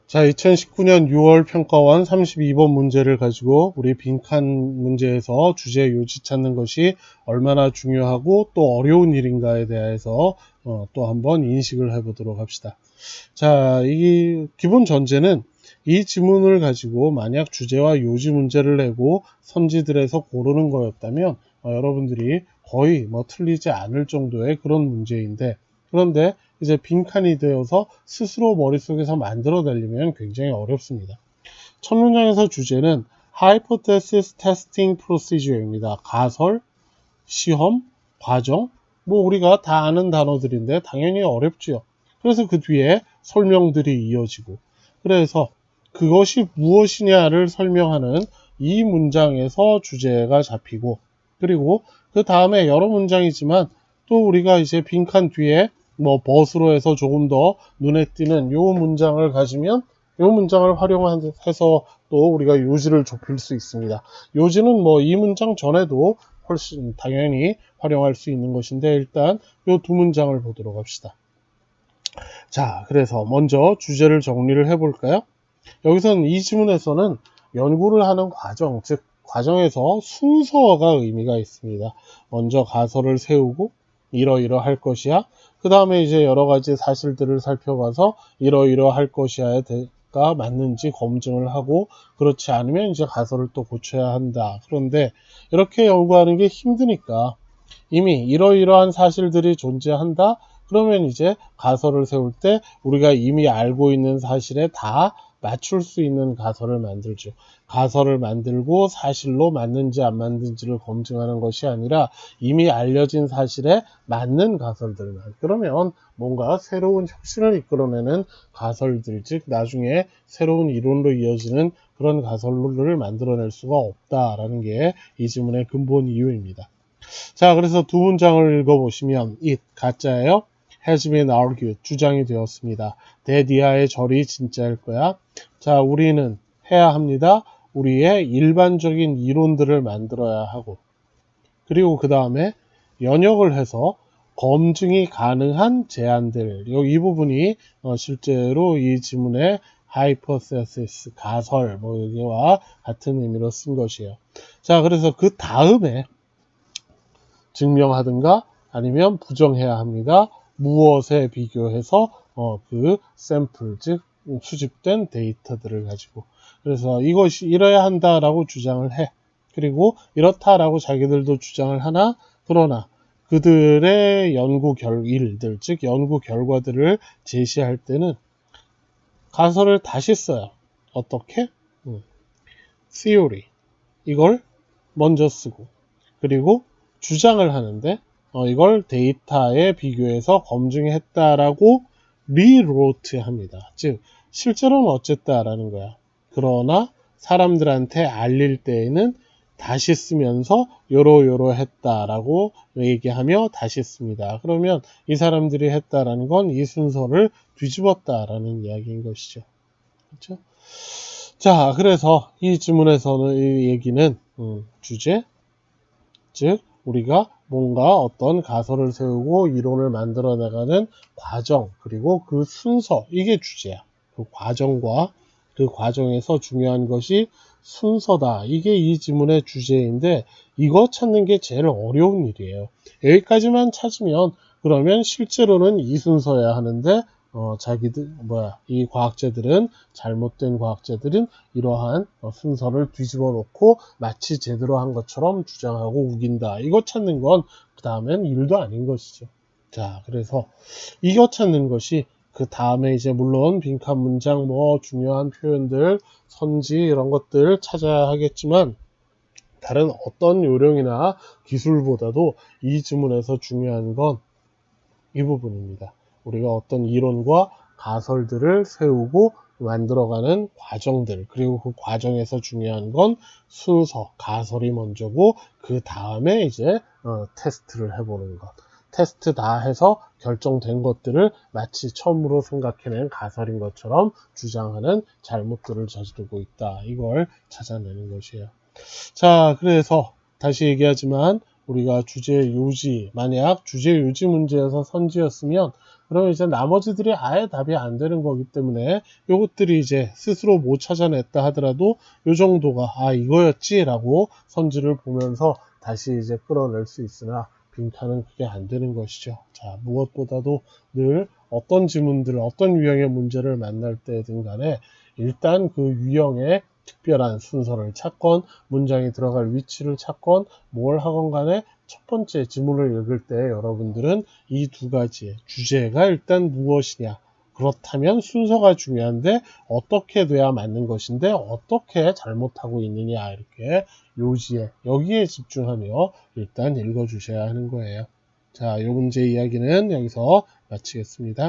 자, 2019년 6월 평가원 32번 문제를 가지고 우리 빈칸 문제에서 주제 요지 찾는 것이 얼마나 중요하고 또 어려운 일인가에 대해서 또 한번 인식을 해보도록 합시다. 자, 이 기본 전제는 이 지문을 가지고 만약 주제와 요지 문제를 내고 선지들에서 고르는 거였다면 여러분들이 거의 틀리지 않을 정도의 그런 문제인데, 그런데 이제 빈칸이 되어서 스스로 머릿속에서 만들어내려면 굉장히 어렵습니다. 첫 문장에서 주제는 Hypothesis Testing Procedure입니다. 가설, 시험, 과정, 우리가 다 아는 단어들인데 당연히 어렵죠. 그래서 그 뒤에 설명들이 이어지고, 그래서 그것이 무엇이냐를 설명하는 이 문장에서 주제가 잡히고, 그리고 그 다음에 여러 문장이지만 또 우리가 이제 빈칸 뒤에 벗으로 해서 조금 더 눈에 띄는 요 문장을 가지면 요 문장을 활용해서 또 우리가 요지를 좁힐 수 있습니다. 요지는 이 문장 전에도 훨씬 당연히 활용할 수 있는 것인데, 일단 요 두 문장을 보도록 합시다. 자, 그래서 먼저 주제를 정리를 해볼까요? 여기서는 이 지문에서는 연구를 하는 과정, 즉 과정에서 순서가 의미가 있습니다. 먼저 가설을 세우고 이러이러할 것이야. 그 다음에 이제 여러 가지 사실들을 살펴봐서 이러이러할 것이야가 맞는지 검증을 하고, 그렇지 않으면 이제 가설을 또 고쳐야 한다. 그런데 이렇게 연구하는 게 힘드니까 이미 이러이러한 사실들이 존재한다. 그러면 이제 가설을 세울 때 우리가 이미 알고 있는 사실에 다 맞출 수 있는 가설을 만들죠. 가설을 만들고 사실로 맞는지 안 맞는지를 검증하는 것이 아니라 이미 알려진 사실에 맞는 가설들만. 그러면 뭔가 새로운 혁신을 이끌어내는 가설들, 즉 나중에 새로운 이론으로 이어지는 그런 가설을 만들어낼 수가 없다라는 게 이 지문의 근본 이유입니다. 자, 그래서 두 문장을 읽어보시면 it, 가짜예요. has been argued, 주장이 되었습니다. 대디아의 절이 진짜일 거야. 자, 우리는 해야 합니다. 우리의 일반적인 이론들을 만들어야 하고, 그리고 그 다음에 연역을 해서 검증이 가능한 제안들, 이 부분이 실제로 이 지문의 hypothesis, 가설, 여기와 같은 의미로 쓴 것이에요. 자, 그래서 그 다음에 증명하든가 아니면 부정해야 합니다. 무엇에 비교해서 그 샘플, 즉 수집된 데이터들을 가지고. 그래서 이것이 이래야 한다라고 주장을 해. 그리고 이렇다라고 자기들도 주장을 하나, 그러나 그들의 연구 일들, 즉 연구 결과들을 제시할 때는 가설을 다시 써요. 어떻게? theory, 이걸 먼저 쓰고, 그리고 주장을 하는데 이걸 데이터에 비교해서 검증했다라고 rewrote 합니다. 즉 실제로는 어쨌다라는 거야. 그러나 사람들한테 알릴 때에는 다시 쓰면서 요러 했다라고 얘기하며 다시 씁니다. 그러면 이 사람들이 했다라는 건 이 순서를 뒤집었다라는 이야기인 것이죠. 그렇죠? 자, 그래서 이 지문에서는 이 얘기는 주제, 즉 우리가 뭔가 어떤 가설을 세우고 이론을 만들어 나가는 과정, 그리고 그 순서, 이게 주제야. 그 과정과 그 과정에서 중요한 것이 순서다. 이게 이 지문의 주제인데, 이거 찾는 게 제일 어려운 일이에요. 여기까지만 찾으면 그러면 실제로는 이 순서여야 하는데 이 과학자들은, 잘못된 과학자들은 이러한 순서를 뒤집어 놓고 마치 제대로 한 것처럼 주장하고 우긴다. 이거 찾는 건 그 다음엔 일도 아닌 것이죠. 자, 그래서 이거 찾는 것이 그 다음에 이제 물론 빈칸 문장, 중요한 표현들, 선지 이런 것들 찾아야 하겠지만, 다른 어떤 요령이나 기술보다도 이 지문에서 중요한 건 이 부분입니다. 우리가 어떤 이론과 가설들을 세우고 만들어가는 과정들, 그리고 그 과정에서 중요한 건 순서, 가설이 먼저고 그 다음에 이제 테스트를 해보는 것. 테스트 다 해서 결정된 것들을 마치 처음으로 생각해낸 가설인 것처럼 주장하는 잘못들을 저지르고 있다. 이걸 찾아내는 것이에요. 자, 그래서 다시 얘기하지만 우리가 주제 요지, 만약 주제 요지 문제에서 선지였으면 그러면 이제 나머지들이 아예 답이 안 되는 거기 때문에 요것들이 이제 스스로 못 찾아냈다 하더라도 요 정도가 이거였지라고 선지를 보면서 다시 이제 끌어낼 수 있으나 빈칸은 그게 안 되는 것이죠. 자, 무엇보다도 늘 어떤 지문들, 어떤 유형의 문제를 만날 때든 간에 일단 그 유형의 특별한 순서를 찾건 문장이 들어갈 위치를 찾건 뭘 하건 간에 첫 번째 지문을 읽을 때 여러분들은 이 두 가지의 주제가 일단 무엇이냐, 그렇다면 순서가 중요한데 어떻게 돼야 맞는 것인데 어떻게 잘못하고 있느냐, 이렇게 요지에 여기에 집중하며 일단 읽어 주셔야 하는 거예요. 자, 요 문제 이야기는 여기서 마치겠습니다.